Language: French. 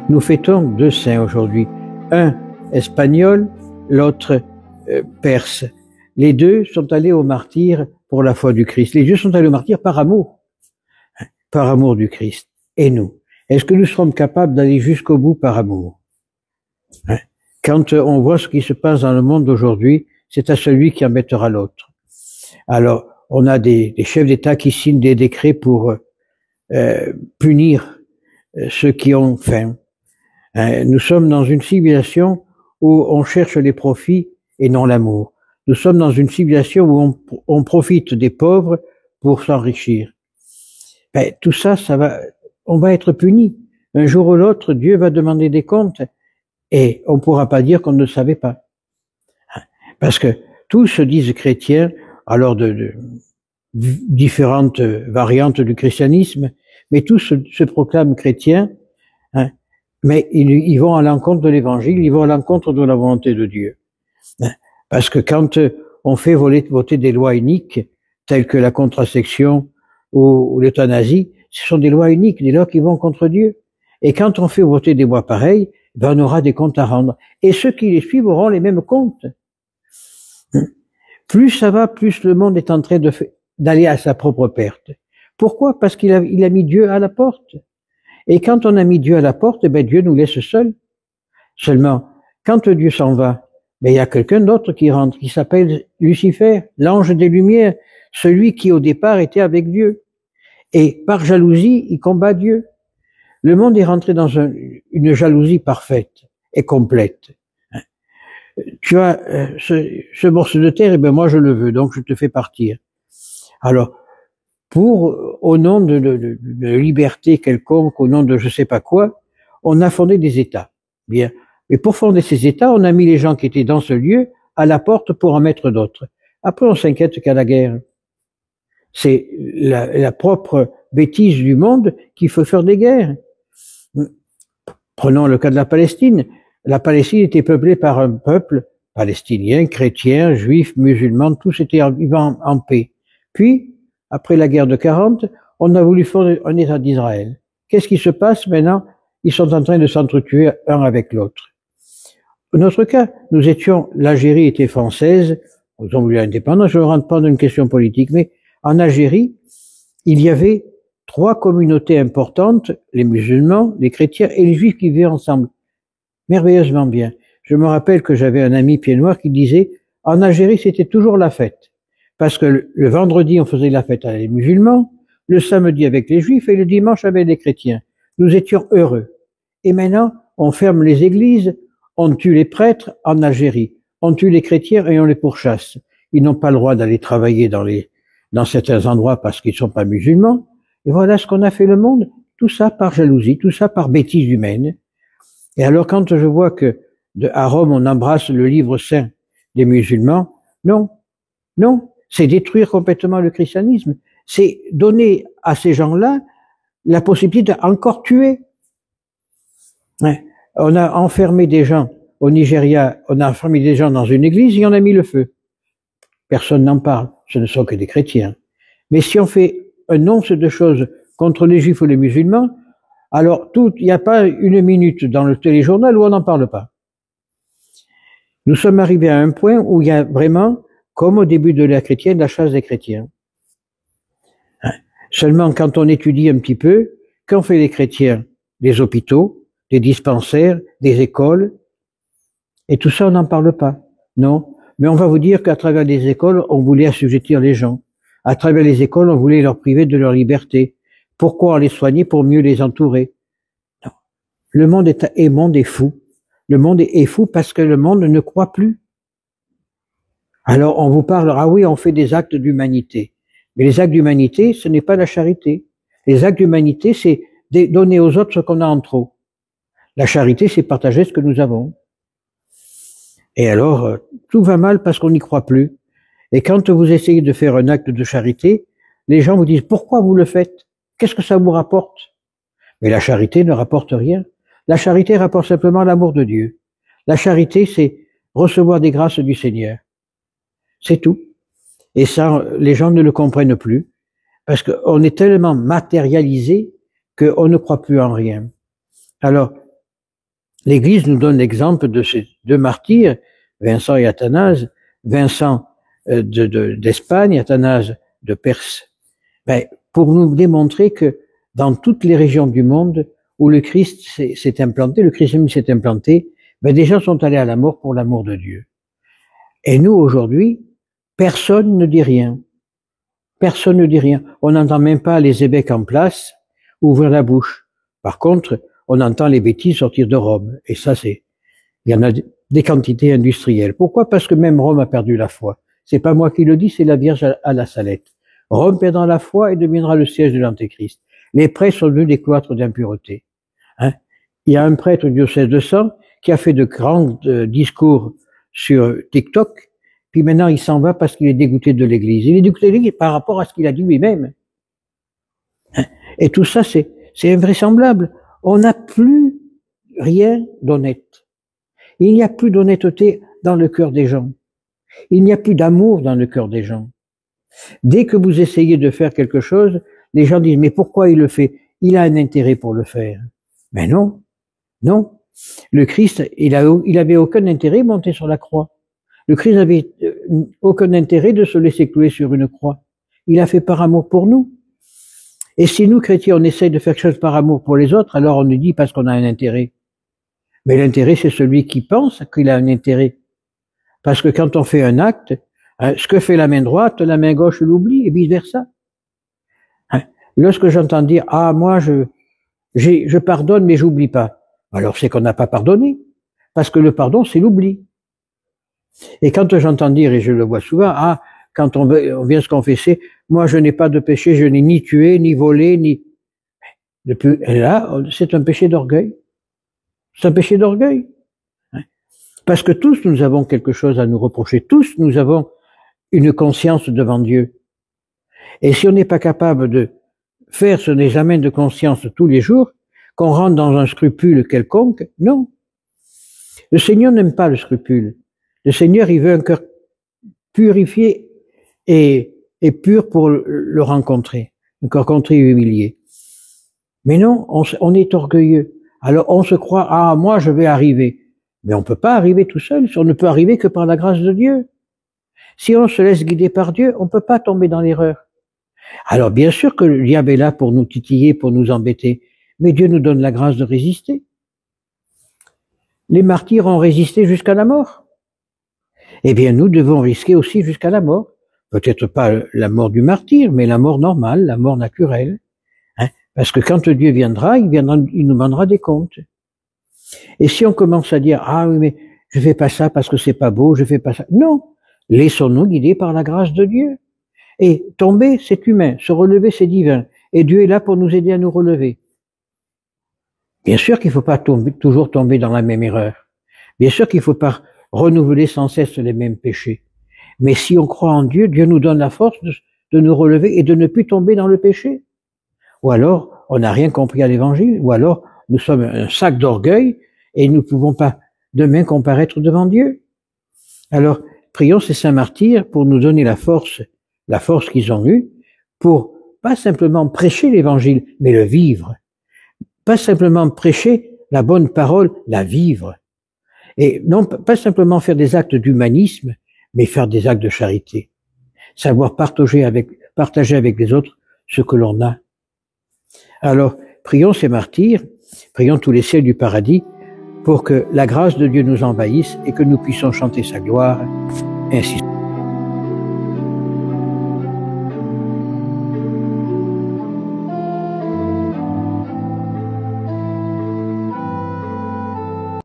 Nous fêtons deux saints aujourd'hui, un espagnol, l'autre perse. Les deux sont allés au martyre pour la foi du Christ. Les deux sont allés au martyre par amour du Christ. Et nous, est-ce que nous serons capables d'aller jusqu'au bout par amour? Quand on voit ce qui se passe dans le monde aujourd'hui, c'est à celui qui embêtera l'autre. Alors, on a des chefs d'État qui signent des décrets pour punir ceux qui ont faim. Nous sommes dans une civilisation où on cherche les profits et non l'amour. Nous sommes dans une civilisation où on profite des pauvres pour s'enrichir. Tout ça, on va être puni. Un jour ou l'autre, Dieu va demander des comptes et on ne pourra pas dire qu'on ne le savait pas. Parce que tous se disent chrétiens, alors de différentes variantes du christianisme, mais tous se proclament chrétiens, mais ils vont à l'encontre de l'évangile, ils vont à l'encontre de la volonté de Dieu. Parce que quand on fait voter des lois uniques, telles que la contraception ou l'euthanasie, ce sont des lois uniques, des lois qui vont contre Dieu. Et quand on fait voter des lois pareilles, on aura des comptes à rendre. Et ceux qui les suivent auront les mêmes comptes. Plus ça va, plus le monde est en train d'aller à sa propre perte. Pourquoi? Parce qu'il a mis Dieu à la porte. Et quand on a mis Dieu à la porte, Dieu nous laisse seuls. Seulement, quand Dieu s'en va, il y a quelqu'un d'autre qui rentre, qui s'appelle Lucifer, l'ange des lumières, celui qui au départ était avec Dieu. Et par jalousie, il combat Dieu. Le monde est rentré dans une jalousie parfaite et complète. Tu as ce morceau de terre, moi je le veux, donc je te fais partir. Alors, au nom de liberté quelconque, au nom de je sais pas quoi, on a fondé des États. Bien. Mais pour fonder ces États, on a mis les gens qui étaient dans ce lieu à la porte pour en mettre d'autres. Après, on s'inquiète qu'à la guerre. C'est la propre bêtise du monde qu'il faut faire des guerres. Prenons le cas de la Palestine. La Palestine était peuplée par un peuple palestinien, chrétien, juif, musulman, tous étaient vivants en paix. Puis, après la guerre de 40, on a voulu fonder un État d'Israël. Qu'est-ce qui se passe maintenant? Ils sont en train de s'entretuer un avec l'autre. Dans notre cas, l'Algérie était française, ils ont voulu l'indépendance, je ne rentre pas dans une question politique, mais en Algérie, il y avait 3 communautés importantes, les musulmans, les chrétiens et les juifs qui vivaient ensemble. Merveilleusement bien. Je me rappelle que j'avais un ami pied noir qui disait, en Algérie, c'était toujours la fête. Parce que le vendredi, on faisait la fête avec les musulmans, le samedi avec les juifs et le dimanche avec les chrétiens. Nous étions heureux. Et maintenant, on ferme les églises, on tue les prêtres en Algérie, on tue les chrétiens et on les pourchasse. Ils n'ont pas le droit d'aller travailler dans certains endroits parce qu'ils ne sont pas musulmans. Et voilà ce qu'on a fait le monde. Tout ça par jalousie, tout ça par bêtise humaine. Et alors quand je vois que à Rome, on embrasse le livre saint des musulmans, non, c'est détruire complètement le christianisme. C'est donner à ces gens-là la possibilité d'encore tuer. On a enfermé des gens au Nigeria, on a enfermé des gens dans une église et on a mis le feu. Personne n'en parle, ce ne sont que des chrétiens. Mais si on fait un once de choses contre les juifs ou les musulmans, alors il n'y a pas une minute dans le téléjournal où on n'en parle pas. Nous sommes arrivés à un point où il y a vraiment, comme au début de l'ère chrétienne, la chasse des chrétiens. Seulement, quand on étudie un petit peu, qu'ont fait les chrétiens? Des hôpitaux, des dispensaires, des écoles, et tout ça, on n'en parle pas. Non. Mais on va vous dire qu'à travers les écoles, on voulait assujettir les gens. À travers les écoles, on voulait leur priver de leur liberté. Pourquoi les soigner? Pour mieux les entourer. Non. Le monde est fou. Le monde est fou parce que le monde ne croit plus. Alors on vous parle, oui, on fait des actes d'humanité. Mais les actes d'humanité, ce n'est pas la charité. Les actes d'humanité, c'est donner aux autres ce qu'on a en trop. La charité, c'est partager ce que nous avons. Et alors, tout va mal parce qu'on n'y croit plus. Et quand vous essayez de faire un acte de charité, les gens vous disent, pourquoi vous le faites? Qu'est-ce que ça vous rapporte? Mais la charité ne rapporte rien. La charité rapporte simplement l'amour de Dieu. La charité, c'est recevoir des grâces du Seigneur. C'est tout. Et ça, les gens ne le comprennent plus. Parce qu'on est tellement matérialisé qu'on ne croit plus en rien. Alors, l'Église nous donne l'exemple de ces deux martyrs, Vincent et Athanase, Vincent d'Espagne, Athanase de Perse, pour nous démontrer que dans toutes les régions du monde où le Christ s'est implanté, le christianisme s'est implanté, des gens sont allés à la mort pour l'amour de Dieu. Et nous, aujourd'hui, personne ne dit rien. Personne ne dit rien. On n'entend même pas les évêques en place ouvrir la bouche. Par contre, on entend les bêtises sortir de Rome. Et ça, il y en a des quantités industrielles. Pourquoi? Parce que même Rome a perdu la foi. C'est pas moi qui le dis, c'est la Vierge à la Salette. Rome perdra la foi et deviendra le siège de l'Antéchrist. Les prêtres sont devenus des cloîtres d'impureté. Il y a un prêtre du diocèse de Sens qui a fait de grands discours sur TikTok, puis maintenant il s'en va parce qu'il est dégoûté de l'Église. Il est dégoûté de l'Église par rapport à ce qu'il a dit lui-même. Et tout ça, c'est invraisemblable. On n'a plus rien d'honnête. Il n'y a plus d'honnêteté dans le cœur des gens. Il n'y a plus d'amour dans le cœur des gens. Dès que vous essayez de faire quelque chose, les gens disent, mais pourquoi il le fait? Il a un intérêt pour le faire. Mais non, non. Le Christ, il avait aucun intérêt de monter sur la croix. Le Christ n'avait aucun intérêt de se laisser clouer sur une croix. Il a fait par amour pour nous. Et si nous, chrétiens, on essaye de faire quelque chose par amour pour les autres, alors on nous dit parce qu'on a un intérêt. Mais l'intérêt, c'est celui qui pense qu'il a un intérêt. Parce que quand on fait un acte, ce que fait la main droite, la main gauche l'oublie, et vice-versa. Lorsque j'entends dire, ah, moi, je pardonne, mais j'oublie pas. Alors c'est qu'on n'a pas pardonné. Parce que le pardon, c'est l'oubli. Et quand j'entends dire, et je le vois souvent, ah, quand on vient se confesser, moi je n'ai pas de péché, je n'ai ni tué, ni volé, ni... Là, c'est un péché d'orgueil. C'est un péché d'orgueil. Parce que tous nous avons quelque chose à nous reprocher. Tous nous avons une conscience devant Dieu. Et si on n'est pas capable de faire ce examen de conscience tous les jours, qu'on rentre dans un scrupule quelconque, non. Le Seigneur n'aime pas le scrupule. Le Seigneur, il veut un cœur purifié et pur pour le rencontrer, un cœur contrit et humilié. Mais non, on est orgueilleux. Alors on se croit, ah, moi je vais arriver. Mais on ne peut pas arriver tout seul, on ne peut arriver que par la grâce de Dieu. Si on se laisse guider par Dieu, on ne peut pas tomber dans l'erreur. Alors bien sûr que le diable est là pour nous titiller, pour nous embêter, mais Dieu nous donne la grâce de résister. Les martyrs ont résisté jusqu'à la mort. Eh bien, nous devons risquer aussi jusqu'à la mort. Peut-être pas la mort du martyr, mais la mort normale, la mort naturelle. Parce que quand Dieu viendra, il nous demandera des comptes. Et si on commence à dire, ah oui, mais je fais pas ça parce que c'est pas beau, je fais pas ça. Non. Laissons-nous guider par la grâce de Dieu. Et tomber, c'est humain. Se relever, c'est divin. Et Dieu est là pour nous aider à nous relever. Bien sûr qu'il ne faut pas toujours tomber dans la même erreur. Bien sûr qu'il ne faut pas renouveler sans cesse les mêmes péchés. Mais si on croit en Dieu, Dieu nous donne la force de nous relever et de ne plus tomber dans le péché. Ou alors, on n'a rien compris à l'évangile, ou alors, nous sommes un sac d'orgueil et nous ne pouvons pas demain comparaître devant Dieu. Alors, prions ces saints martyrs pour nous donner la force qu'ils ont eue, pour pas simplement prêcher l'évangile, mais le vivre. Pas simplement prêcher la bonne parole, la vivre. Et non, pas simplement faire des actes d'humanisme, mais faire des actes de charité. Savoir partager avec les autres ce que l'on a. Alors, prions ces martyrs, prions tous les ciels du paradis, pour que la grâce de Dieu nous envahisse et que nous puissions chanter sa gloire, ainsi